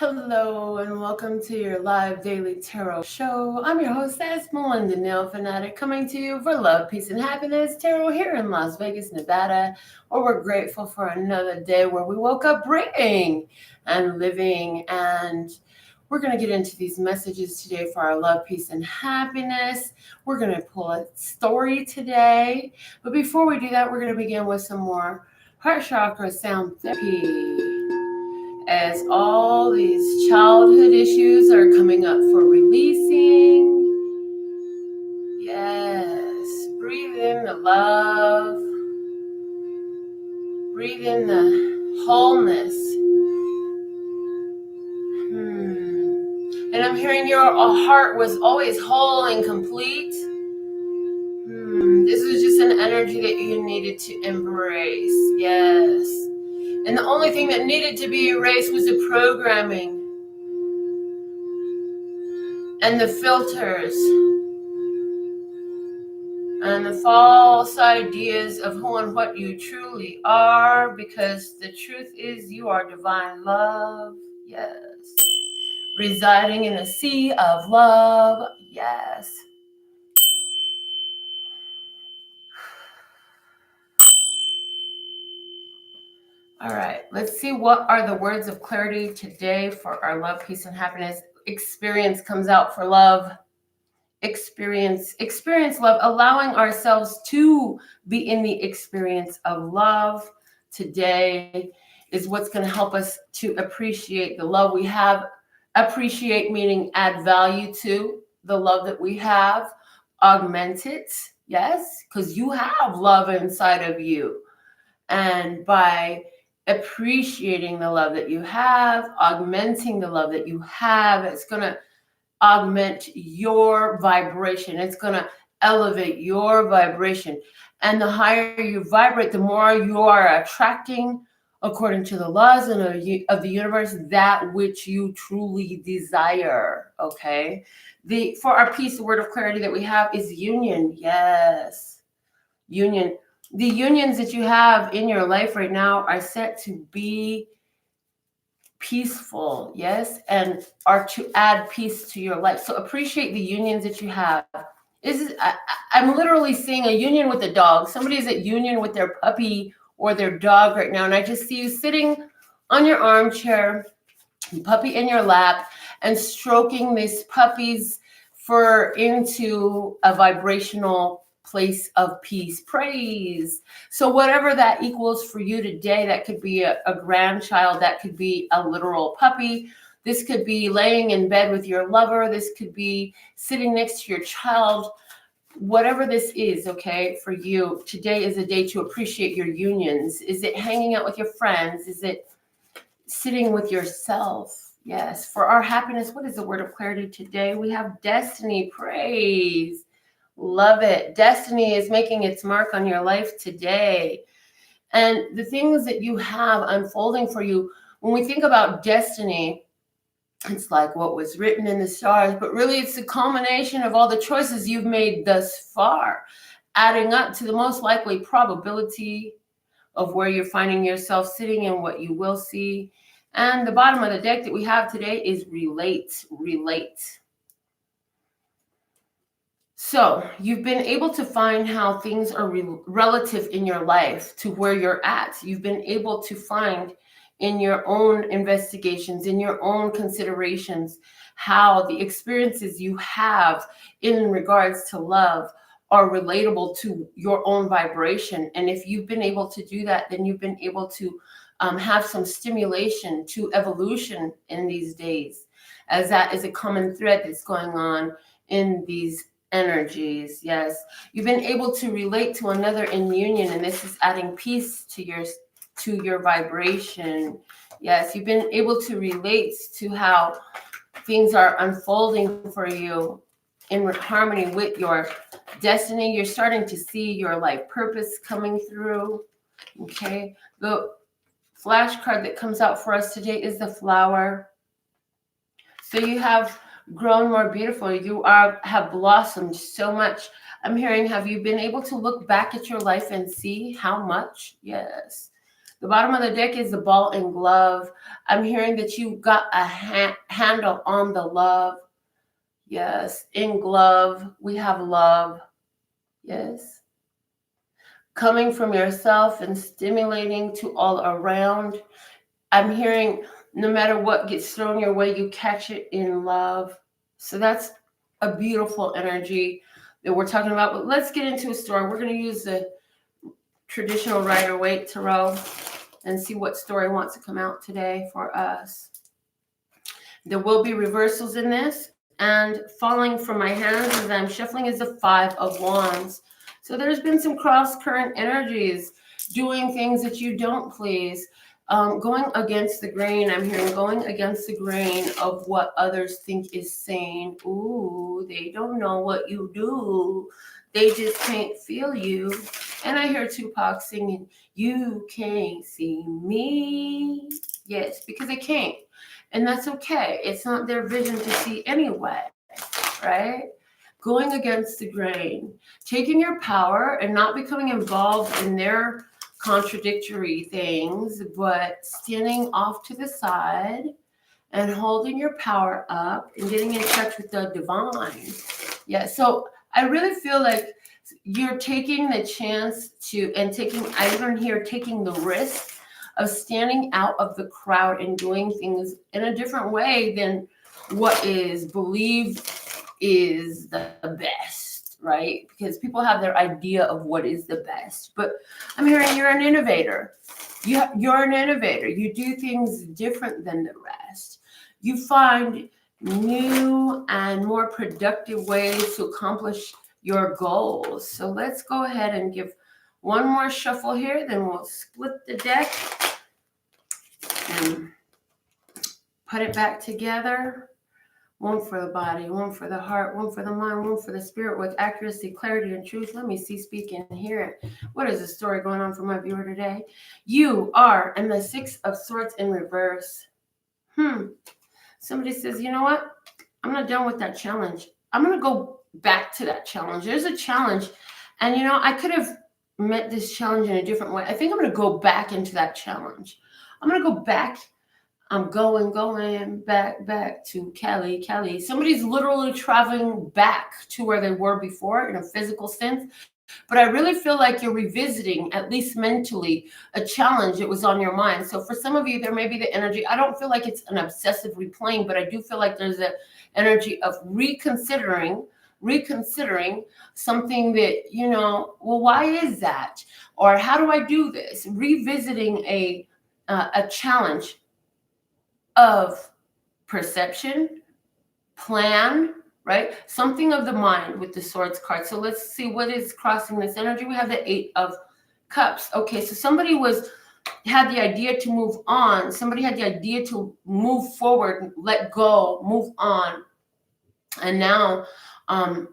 Hello and welcome to your live daily tarot show. I'm your hostess, Melinda NailFanatic, coming to you for love, peace, and happiness tarot here in Las Vegas, Nevada, where we're grateful for another day where we woke up breathing and living. And we're going to get into these messages today for our love, peace, and happiness. We're going to pull a story today. But before we do that, we're going to begin with some more heart chakra sound therapy, as all these childhood issues are coming up for releasing. Yes, breathe in the love, breathe in the wholeness. And I'm hearing your heart was always whole and complete. This was just an energy that you needed to embrace. Yes. And the only thing that needed to be erased was the programming and the filters and the false ideas of who and what you truly are, because the truth is you are divine love. Yes. Residing in a sea of love. Yes. All right, let's see what are the words of clarity today for our love, peace, and happiness. Experience comes out for love. Experience love, allowing ourselves to be in the experience of love today is what's going to help us to appreciate the love we have. Appreciate meaning add value to the love that we have. Augment it, yes, because you have love inside of you. And by appreciating the love that you have, augmenting the love that you have, it's going to augment your vibration. It's going to elevate your vibration. And the higher you vibrate, the more you are attracting, according to the laws of the universe, that which you truly desire. Okay. For our piece, the word of clarity that we have is union. Yes. Union. The unions that you have in your life right now are set to be peaceful, yes, and are to add peace to your life. So appreciate the unions that you have. I'm literally seeing a union with a dog. Somebody's at union with their puppy or their dog right now, and I just see you sitting on your armchair, puppy in your lap, and stroking this puppy's fur into a vibrational place of peace, praise. So whatever that equals for you today, that could be a grandchild, that could be a literal puppy, this could be laying in bed with your lover, this could be sitting next to your child, whatever this is, okay, for you, today is a day to appreciate your unions. Is it hanging out with your friends? Is it sitting with yourself? Yes. For our happiness, what is the word of clarity today? We have destiny, praise. Love it. Destiny is making its mark on your life today. And the things that you have unfolding for you, when we think about destiny, it's like what was written in the stars, but really it's the culmination of all the choices you've made thus far, adding up to the most likely probability of where you're finding yourself sitting and what you will see. And the bottom of the deck that we have today is relate. So you've been able to find how things are relative in your life to where you're at. You've been able to find in your own investigations, in your own considerations, how the experiences you have in regards to love are relatable to your own vibration. And if you've been able to do that, then you've been able to have some stimulation to evolution in these days, as that is a common thread that's going on in these energies. Yes, you've been able to relate to another in union, and this is adding peace to your vibration. Yes, you've been able to relate to how things are unfolding for you in harmony with your destiny. You're starting to see your life purpose coming through. Okay, the flash card that comes out for us today is the flower. So you have grown more beautiful. You have blossomed so much. I'm hearing, have you been able to look back at your life and see how much? Yes. The bottom of the deck is the ball and glove. I'm hearing that you got a handle on the love. Yes, in glove, we have love. Yes. Coming from yourself and stimulating to all around. I'm hearing no matter what gets thrown your way, you catch it in love. So that's a beautiful energy that we're talking about. But let's get into a story. We're going to use the traditional Rider-Waite Tarot and see what story wants to come out today for us. There will be reversals in this, and falling from my hands as I'm shuffling is the 5 of Wands. So there's been some cross-current energies, doing things that you don't please, going against the grain. I'm hearing going against the grain of what others think is sane. Ooh, they don't know what you do. They just can't feel you. And I hear Tupac singing, "You can't see me." Yes, because they can't. And that's okay. It's not their vision to see anyway, right? Going against the grain, taking your power and not becoming involved in their contradictory things, but standing off to the side and holding your power up and getting in touch with the divine. Yeah, so I really feel like you're taking the chance to, and taking, I even hear taking the risk of standing out of the crowd and doing things in a different way than what is believed is the best, right? Because people have their idea of what is the best. But I'm hearing you're an innovator. You're an innovator. You do things different than the rest. You find new and more productive ways to accomplish your goals. So let's go ahead and give one more shuffle here, then we'll split the deck and put it back together. One for the body, one for the heart, one for the mind, one for the spirit with accuracy, clarity, and truth. Let me see, speak, and hear it. What is the story going on for my viewer today? You are, and the 6 of Swords in reverse. Somebody says, you know what? I'm not done with that challenge. I'm going to go back to that challenge. There's a challenge. And, you know, I could have met this challenge in a different way. I think I'm going to go back into that challenge. I'm going to go back. I'm going back to Cali. Somebody's literally traveling back to where they were before in a physical sense. But I really feel like you're revisiting, at least mentally, a challenge that was on your mind. So for some of you, there may be the energy. I don't feel like it's an obsessive replaying, but I do feel like there's an energy of reconsidering something that, you know, well, why is that? Or how do I do this? Revisiting a challenge of perception, plan, right? Something of the mind with the Swords card. So let's see what is crossing this energy. We have the 8 of Cups. Okay, so somebody had the idea to move on. Somebody had the idea to move forward, let go, move on. And now,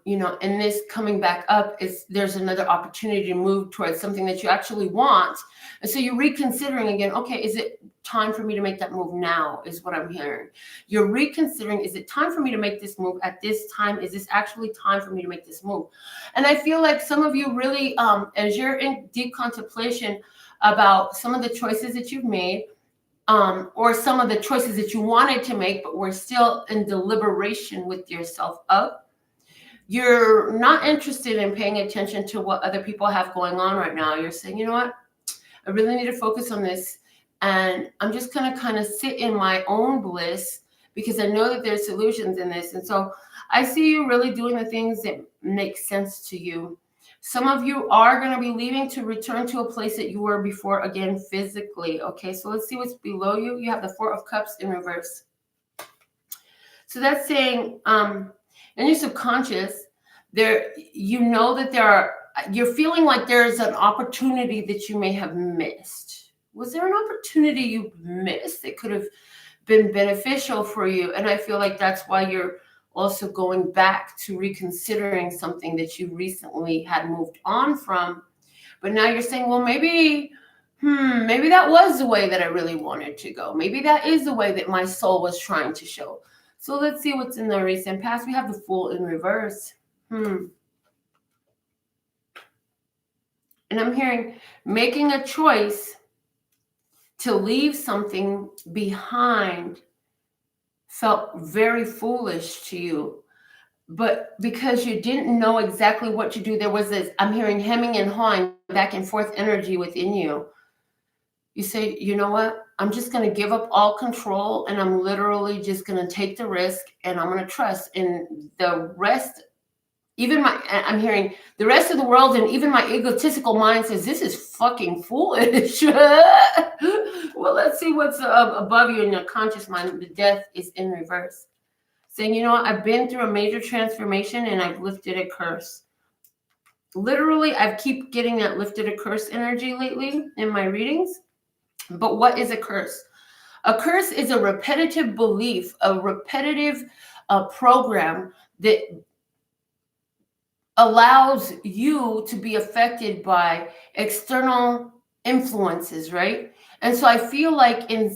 you know, in this coming back up, there's another opportunity to move towards something that you actually want. And so you're reconsidering again, okay, is it time for me to make that move now, is what I'm hearing. You're reconsidering, is it time for me to make this move at this time? Is this actually time for me to make this move? And I feel like some of you really, as you're in deep contemplation about some of the choices that you've made, or some of the choices that you wanted to make, but we're still in deliberation with yourself of, you're not interested in paying attention to what other people have going on right now. You're saying, you know what? I really need to focus on this. And I'm just going to kind of sit in my own bliss because I know that there's solutions in this. And so I see you really doing the things that make sense to you. Some of you are going to be leaving to return to a place that you were before, again, physically. Okay, so let's see what's below you. You have the 4 of Cups in reverse. So that's saying in your subconscious, you know that you're feeling like there's an opportunity that you may have missed. Was there an opportunity you missed that could have been beneficial for you? And I feel like that's why you're also going back to reconsidering something that you recently had moved on from. But now you're saying, well, maybe that was the way that I really wanted to go. Maybe that is the way that my soul was trying to show. So let's see what's in the recent past. We have the Fool in reverse. And I'm hearing making a choice to leave something behind felt very foolish to you. But because you didn't know exactly what to do, there was this, I'm hearing hemming and hawing, back and forth energy within you. You say, you know what? I'm just going to give up all control, and I'm literally just going to take the risk, and I'm going to trust. And the rest, I'm hearing the rest of the world and even my egotistical mind says, this is fucking foolish. Well, let's see what's above you in your conscious mind. The death is in reverse. Saying, you know what? I've been through a major transformation and I've lifted a curse. Literally, I keep getting that lifted a curse energy lately in my readings. But what is a curse? A curse is a repetitive belief, a repetitive program that allows you to be affected by external influences, right? And so I feel like I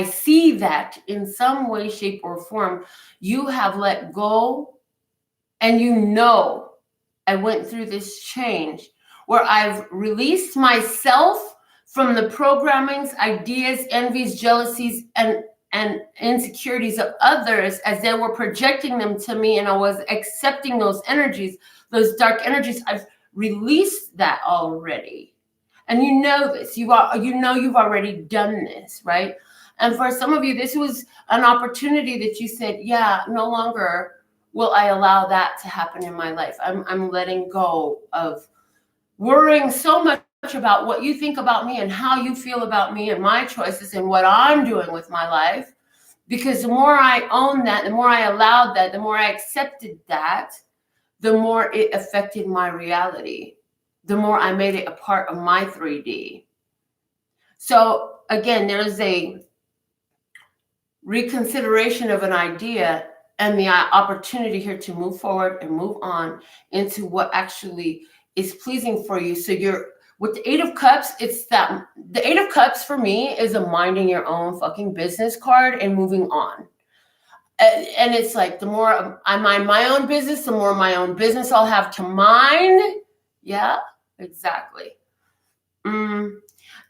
see that in some way, shape, or form, you have let go, and I went through this change where I've released myself from the programmings, ideas, envies, jealousies, and insecurities of others as they were projecting them to me, and I was accepting those energies, those dark energies. I've released that already. And you know this. You've already done this, right? And for some of you, this was an opportunity that you said, yeah, no longer will I allow that to happen in my life. I'm letting go of worrying so much about what you think about me and how you feel about me and my choices and what I'm doing with my life. Because the more I own that, the more I allowed that, the more I accepted that, the more it affected my reality, the more I made it a part of my 3D. So again, there's a reconsideration of an idea and the opportunity here to move forward and move on into what actually is pleasing for you. So with the 8 of Cups, the 8 of Cups for me is a minding your own fucking business card and moving on. And it's like, the more I mind my own business, the more my own business I'll have to mind. Yeah, exactly. And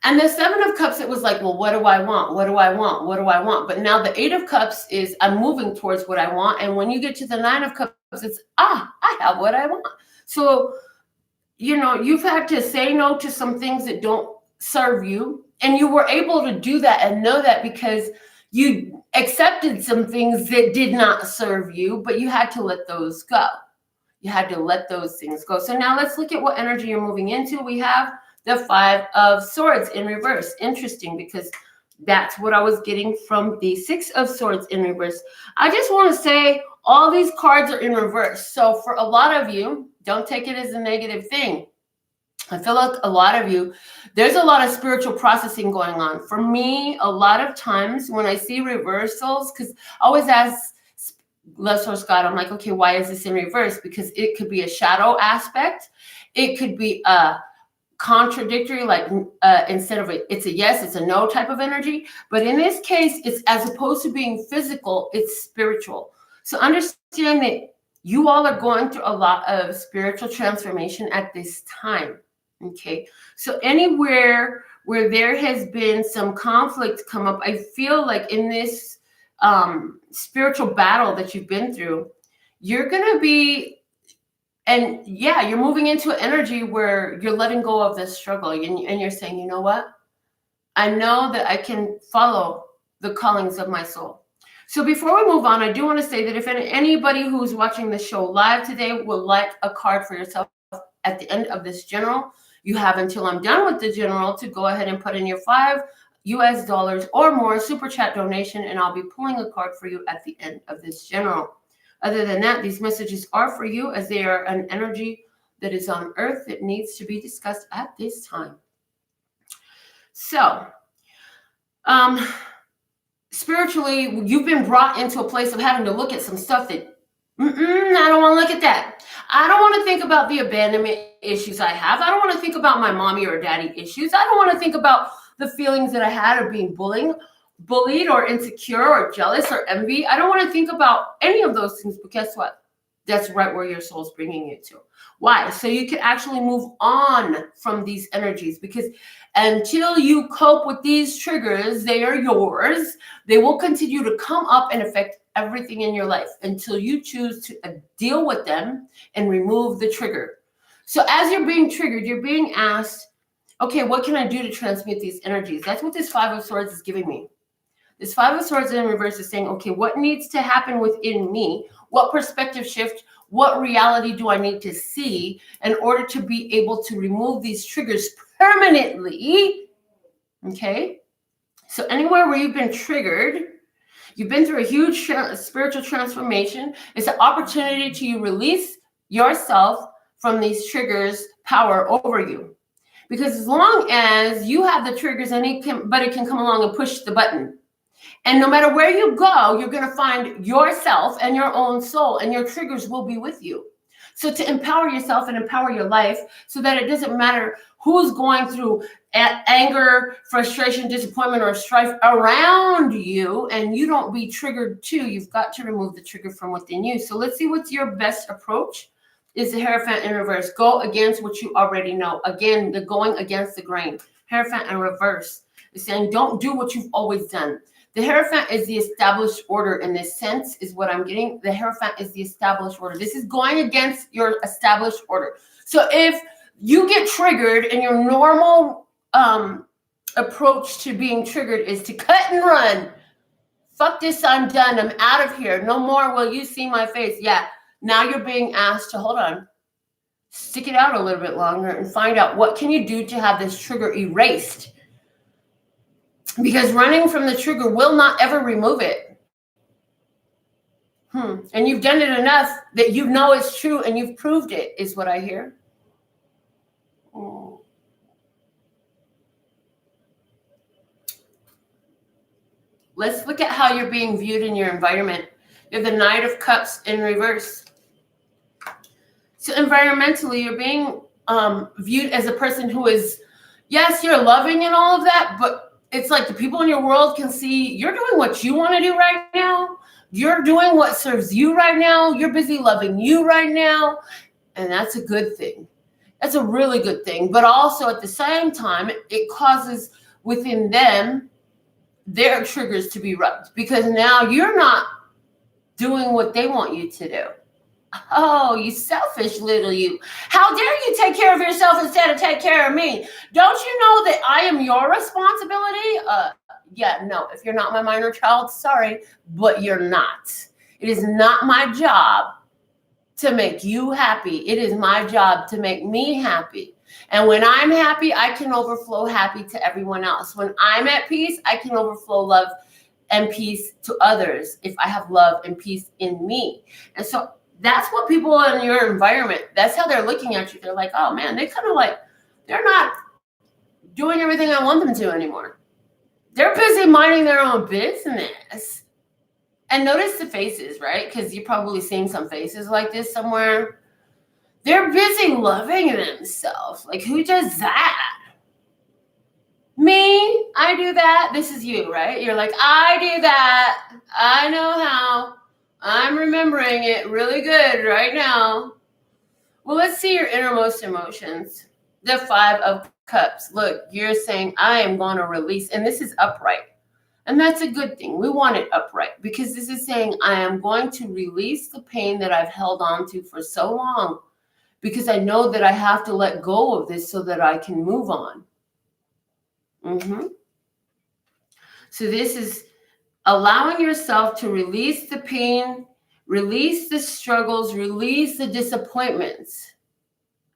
the 7 of Cups, it was like, well, what do I want? What do I want? What do I want? But now the 8 of Cups is I'm moving towards what I want. And when you get to the 9 of Cups, it's, I have what I want. So, you've had to say no to some things that don't serve you. And you were able to do that and know that because you accepted some things that did not serve you, but you had to let those go. You had to let those things go. So now let's look at what energy you're moving into. We have the 5 of Swords in reverse. Interesting, because that's what I was getting from the 6 of Swords in reverse. I just want to say all these cards are in reverse. So for a lot of you, don't take it as a negative thing. I feel like a lot of you, there's a lot of spiritual processing going on. For me, a lot of times when I see reversals, because I always ask Love Source God, I'm like, okay, why is this in reverse? Because it could be a shadow aspect. It could be a contradictory, like instead of it's a yes, it's a no type of energy. But in this case, it's as opposed to being physical, it's spiritual. So understand that you all are going through a lot of spiritual transformation at this time. Okay. So anywhere where there has been some conflict come up, I feel like in this spiritual battle that you've been through, you're going to be, and yeah, you're moving into an energy where you're letting go of this struggle, and you're saying, you know what? I know that I can follow the callings of my soul. So before we move on, I do want to say that if anybody who's watching the show live today would like a card for yourself at the end of this general, you have until I'm done with the general to go ahead and put in your $5 US or more super chat donation, and I'll be pulling a card for you at the end of this general. Other than that, these messages are for you as they are an energy that is on earth that needs to be discussed at this time. So, spiritually, you've been brought into a place of having to look at some stuff that, I don't want to look at that. I don't want to think about the abandonment issues I have. I don't want to think about my mommy or daddy issues. I don't want to think about the feelings that I had of being bullied or insecure or jealous or envy. I don't want to think about any of those things, but guess what? That's right where your soul's bringing you to. Why? So you can actually move on from these energies, because until you cope with these triggers, they are yours. They will continue to come up and affect everything in your life until you choose to deal with them and remove the trigger. So as you're being triggered, you're being asked, okay, what can I do to transmute these energies? That's what this Five of Swords is giving me. This Five of Swords in reverse is saying, okay, what needs to happen within me? What perspective shift? What reality do I need to see in order to be able to remove these triggers permanently? Okay. So anywhere where you've been triggered, you've been through a huge spiritual transformation. It's an opportunity to release yourself from these triggers' power over you. Because as long as you have the triggers, anybody can come along and push the button. And no matter where you go, you're going to find yourself and your own soul, and your triggers will be with you. So to empower yourself and empower your life so that it doesn't matter who's going through anger, frustration, disappointment, or strife around you, and you don't be triggered too, you've got to remove the trigger from within you. So let's see what's your best approach. Is the Hierophant in reverse. Go against what you already know. Again, the going against the grain. Hierophant in reverse is saying don't do what you've always done. The Hierophant is the established order in this sense, is what I'm getting. The Hierophant is the established order. This is going against your established order. So if you get triggered and your normal approach to being triggered is to cut and run, fuck this, I'm done, I'm out of here, no more will you see my face. Yeah, now you're being asked to hold on, stick it out a little bit longer and find out what can you do to have this trigger erased. Because running from the trigger will not ever remove it. And you've done it enough that you know it's true and you've proved it, is what I hear. Let's look at how you're being viewed in your environment. You have the Knight of Cups in reverse. So environmentally, you're being viewed as a person who is, yes, you're loving and all of that, but it's like the people in your world can see you're doing what you want to do right now. You're doing what serves you right now. You're busy loving you right now. And that's a good thing. That's a really good thing. But also at the same time, it causes within them their triggers to be rubbed, because now you're not doing what they want you to do. Oh, you selfish little you. How dare you take care of yourself instead of take care of me? Don't you know that I am your responsibility? Yeah, no, if you're not my minor child, sorry, but you're not. It is not my job to make you happy. It is my job to make me happy. And when I'm happy, I can overflow happy to everyone else. When I'm at peace, I can overflow love and peace to others if I have love and peace in me. And so that's what people in your environment, that's how they're looking at you. They're like, oh man, they kind of like, they're not doing everything I want them to anymore. They're busy minding their own business. And notice the faces, right? Because you're probably seeing some faces like this somewhere. They're busy loving themselves. Like, who does that? Me, I do that. This is you, right? You're like, I do that. I know how. I'm remembering it really good right now. Well, let's see your innermost emotions. The Five of Cups. Look, you're saying, I am going to release. And this is upright. And that's a good thing. We want it upright because this is saying, I am going to release the pain that I've held on to for so long, because I know that I have to let go of this so that I can move on. So this is allowing yourself to release the pain, release the struggles, release the disappointments.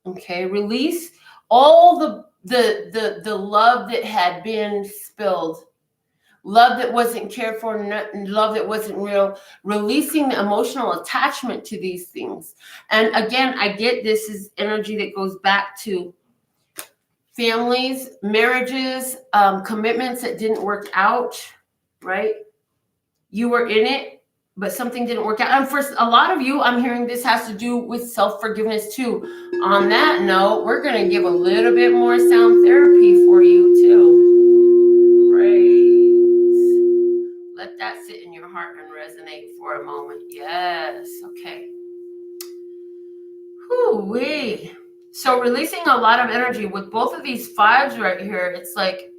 Okay, release all the love that had been spilled, love that wasn't cared for, love that wasn't real, releasing the emotional attachment to these things. And again, I get this is energy that goes back to families, marriages, commitments that didn't work out, right? You were in it, but something didn't work out. And for a lot of you, I'm hearing this has to do with self-forgiveness too. On that note, we're going to give a little bit more sound therapy for you too. Praise. Let that sit in your heart and resonate for a moment. Yes. Okay. Ooh-wee. So releasing a lot of energy with both of these fives right here. It's like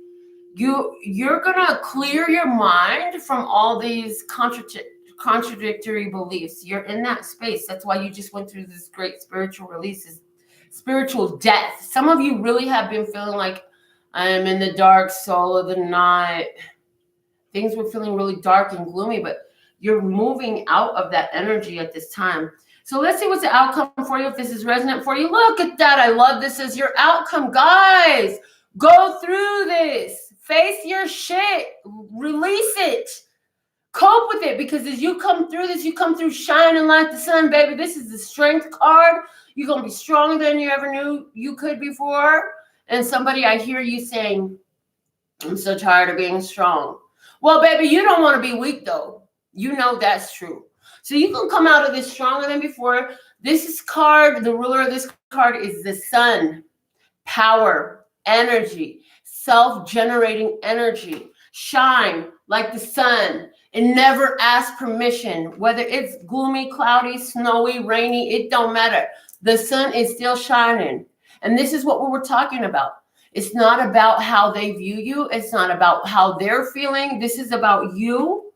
you're gonna clear your mind from all these contradictory beliefs. You're in that space. That's why you just went through this great spiritual releases, spiritual death. Some of you really have been feeling like I am in the dark soul of the night. Things were feeling really dark and gloomy, but you're moving out of that energy at this time. So let's see what's the outcome for you. If this is resonant for you, look at that. I love this as your outcome. Guys, go through this. Face your shit. Release it. Cope with it, because as you come through this, you come through shining like the sun, baby. This is the strength card. You're going to be stronger than you ever knew you could before. And somebody, I hear you saying, I'm so tired of being strong. Well, baby, you don't want to be weak, though. You know that's true. So you can come out of this stronger than before. This is card, the ruler of this card is the sun. Power, energy, self-generating energy. Shine like the sun and never ask permission. Whether it's gloomy, cloudy, snowy, rainy, it don't matter. The sun is still shining. And this is what we were talking about. It's not about how they view you. It's not about how they're feeling. This is about you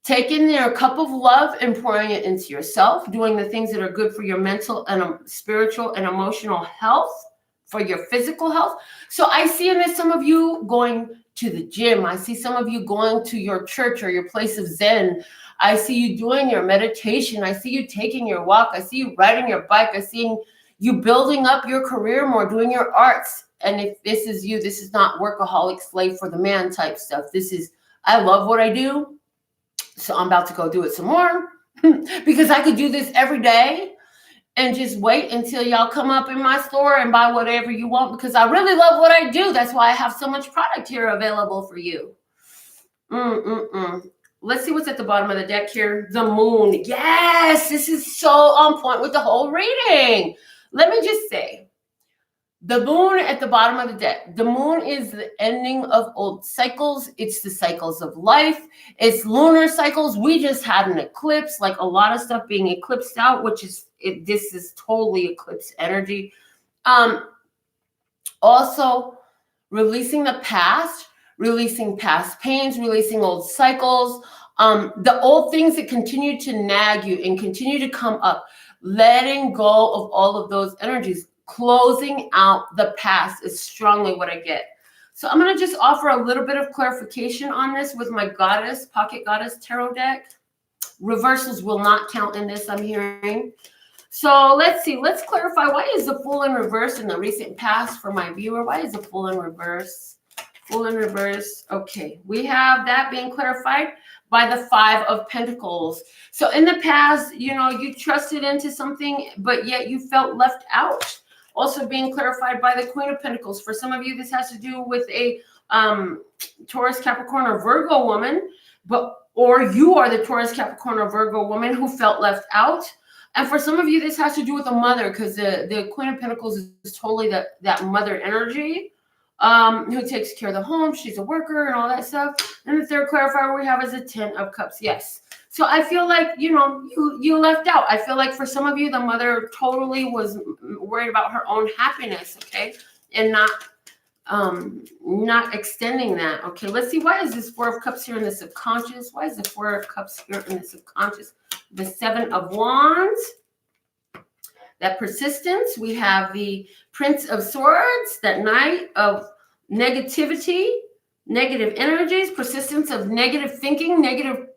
taking their cup of love and pouring it into yourself, doing the things that are good for your mental and spiritual and emotional health, for your physical health. So I see in this some of you going to the gym. I see some of you going to your church or your place of Zen. I see you doing your meditation. I see you taking your walk. I see you riding your bike. I see you building up your career more, doing your arts. And if this is you, this is not workaholic, slave for the man type stuff. This is, I love what I do, so I'm about to go do it some more because I could do this every day and just wait until y'all come up in my store and buy whatever you want, because I really love what I do. That's why I have so much product here available for you. Let's see what's at the bottom of the deck here. The moon. Yes, this is so on point with the whole reading. Let me just say, the moon at the bottom of the deck. The moon is the ending of old cycles. It's the cycles of life. It's lunar cycles. We just had an eclipse, like a lot of stuff being eclipsed out, which is, this is totally eclipse energy. Also, releasing the past, releasing past pains, releasing old cycles, the old things that continue to nag you and continue to come up, letting go of all of those energies. Closing out the past is strongly what I get. So I'm going to just offer a little bit of clarification on this with my goddess, pocket goddess tarot deck. Reversals will not count in this, I'm hearing. So let's see. Let's clarify. Why is the Fool in reverse in the recent past for my viewer? Why is the Fool in reverse? Fool in reverse. Okay. We have that being clarified by the Five of Pentacles. So in the past, you know, you trusted into something, but yet you felt left out. Also being clarified by the Queen of Pentacles. For some of you, this has to do with a Taurus, Capricorn, or Virgo woman, or you are the Taurus, Capricorn, or Virgo woman who felt left out. And for some of you, this has to do with a mother, because the Queen of Pentacles is totally that mother energy, who takes care of the home. She's a worker and all that stuff. And the third clarifier we have is a Ten of Cups. Yes. So I feel like, you know, you left out. I feel like for some of you, the mother totally was worried about her own happiness, okay? And not extending that. Okay, let's see. Why is this Four of Cups here in the subconscious? Why is the Four of Cups here in the subconscious? The Seven of Wands. That persistence. We have the Prince of Swords. That Knight of negativity, negative energies, persistence of negative thinking, negative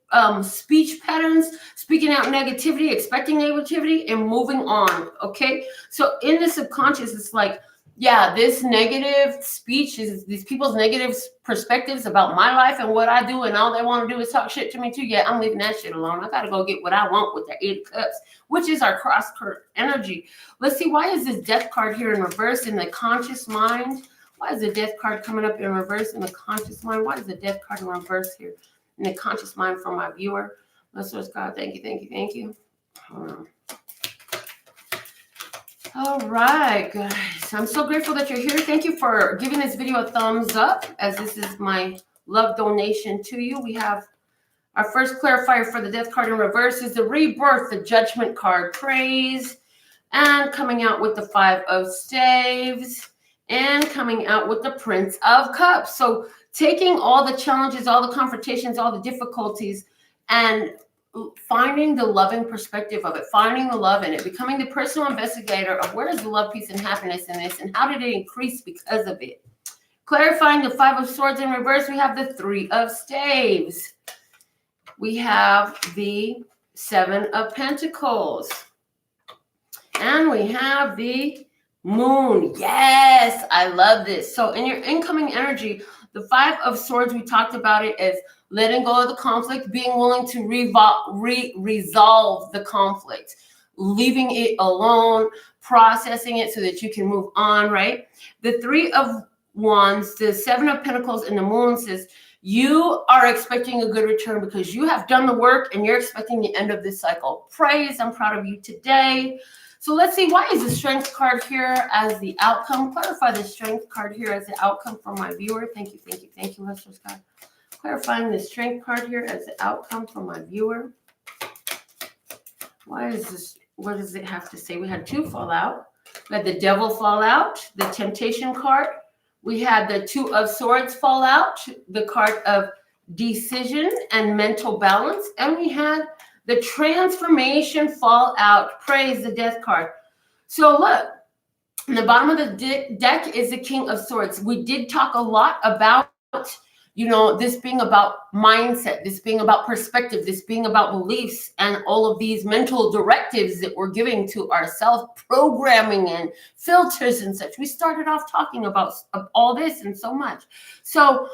speech patterns, speaking out negativity, expecting negativity, and moving on. Okay, so in the subconscious, it's like, yeah, this negative speech is these people's negative perspectives about my life and what I do, and all they want to do is talk shit to me too. Yeah, I'm leaving that shit alone. I gotta go get what I want with the Eight of Cups, which is our cross current energy. Let's see, why is this Death card here in reverse in the conscious mind? Why is the Death card coming up in reverse in the conscious mind? Why is the Death card in reverse here in the conscious mind for my viewer? Let's source God. Thank you, thank you, thank you. Hold on. All right, guys. I'm so grateful that you're here. Thank you for giving this video a thumbs up, as this is my love donation to you. We have our first clarifier for the Death card in reverse is the Rebirth, the Judgment card. Praise and coming out with the 5 of Staves, and coming out with the Prince of Cups. So taking all the challenges, all the confrontations, all the difficulties, and finding the loving perspective of it, finding the love in it, becoming the personal investigator of where is the love, peace, and happiness in this, and how did it increase because of it. Clarifying the 5 of Swords in reverse, we have the 3 of Staves. We have the 7 of Pentacles. And we have the Moon. Yes, I love this. So in your incoming energy, the 5 of Swords, we talked about it as letting go of the conflict, being willing to resolve the conflict, leaving it alone, processing it so that you can move on, right? The 3 of Wands, the 7 of Pentacles, and the Moon says, you are expecting a good return because you have done the work and you're expecting the end of this cycle. Praise, I'm proud of you today. So let's see, why is the Strength card here as the outcome? Clarify the Strength card here as the outcome for my viewer. Thank you, thank you, thank you, Mr. Scott. Clarifying the Strength card here as the outcome for my viewer. Why is this, what does it have to say? We had 2 fall out. We had the Devil fall out, the Temptation card. We had the 2 of Swords fall out, the card of decision and mental balance. And we had the Transformation fall out. Praise, the Death card. So look, in the bottom of the deck is the King of Swords. We did talk a lot about, you know, this being about mindset, this being about perspective, this being about beliefs, and all of these mental directives that we're giving to ourselves, programming and filters and such. We started off talking about all this and so much. So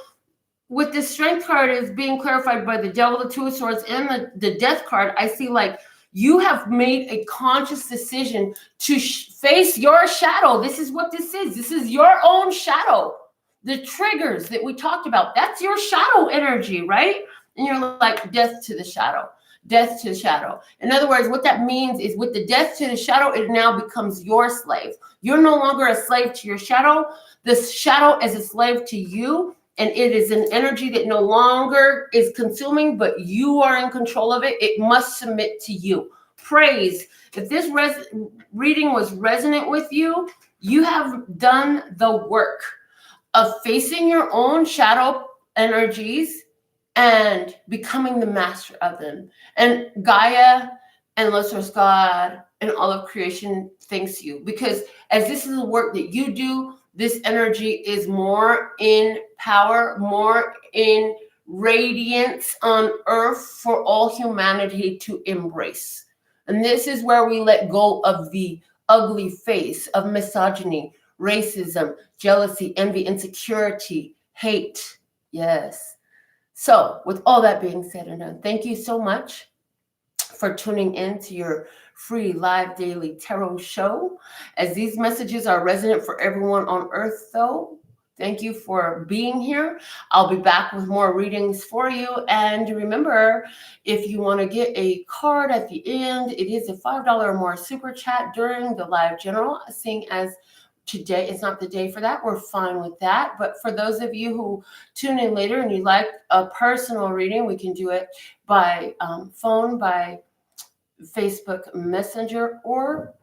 with the Strength card is being clarified by the Devil, the 2 of Swords, and the Death card, I see like you have made a conscious decision to face your shadow. This is what this is. This is your own shadow. The triggers that we talked about, that's your shadow energy, right? And you're like, death to the shadow, death to the shadow. In other words, what that means is with the death to the shadow, it now becomes your slave. You're no longer a slave to your shadow. The shadow is a slave to you. And it is an energy that no longer is consuming, but you are in control of it. It must submit to you. Praise. If this reading was resonant with you, you have done the work of facing your own shadow energies and becoming the master of them. And Gaia and Lustrous God and all of creation thanks you, because as this is the work that you do, this energy is more in power, more in radiance on earth for all humanity to embrace. And this is where we let go of the ugly face of misogyny, racism, jealousy, envy, insecurity, hate. Yes. So with all that being said and done, thank you so much for tuning in to your free live daily tarot show. As these messages are resonant for everyone on earth, though, thank you for being here. I'll be back with more readings for you. And remember, if you want to get a card at the end, it is a $5 or more super chat during the live general, seeing as today is not the day for that. We're fine with that. But for those of you who tune in later and you like a personal reading, we can do it by phone, by Facebook Messenger, or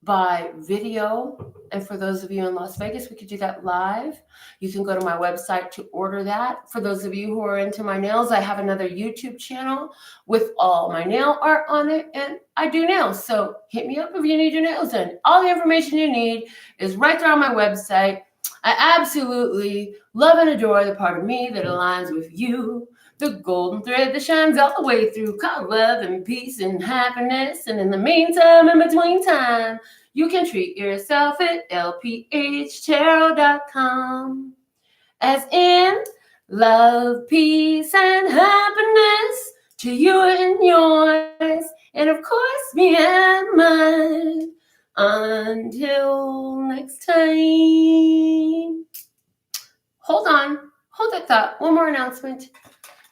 by video. And for those of you in Las Vegas, we could do that live. You can go to my website to order that. For those of you who are into my nails, I have another YouTube channel with all my nail art on it, and I do nails. So hit me up if you need your nails done. All the information you need is right there on my website. I absolutely love and adore the part of me that aligns with you. The golden thread that shines all the way through, called love and peace and happiness. And in the meantime, in between time, you can treat yourself at lphtarot.com. As in love, peace, and happiness to you and yours. And of course, me and mine. Until next time. Hold on. Hold that thought. One more announcement.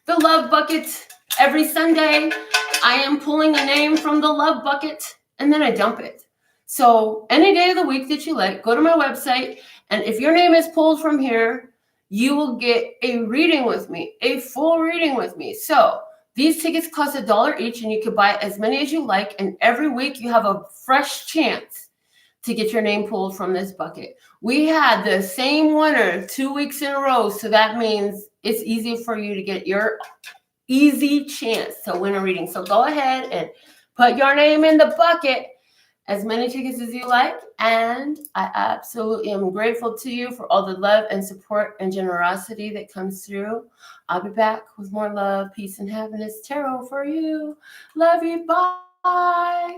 The Love Bucket. Every Sunday, I am pulling a name from the Love Bucket, and then I dump it. So any day of the week that you like, go to my website, and if your name is pulled from here, you will get a reading with me, a full reading with me. So These tickets cost $1 each, and you can buy as many as you like. And every week you have a fresh chance to get your name pulled from this bucket. We had the same winner 2 weeks in a row. So that means it's easy for you to get your easy chance to win a reading. So go ahead and put your name in the bucket, as many tickets as you like. And I absolutely am grateful to you for all the love and support and generosity that comes through. I'll be back with more love, peace, and happiness tarot for you. Love you. Bye.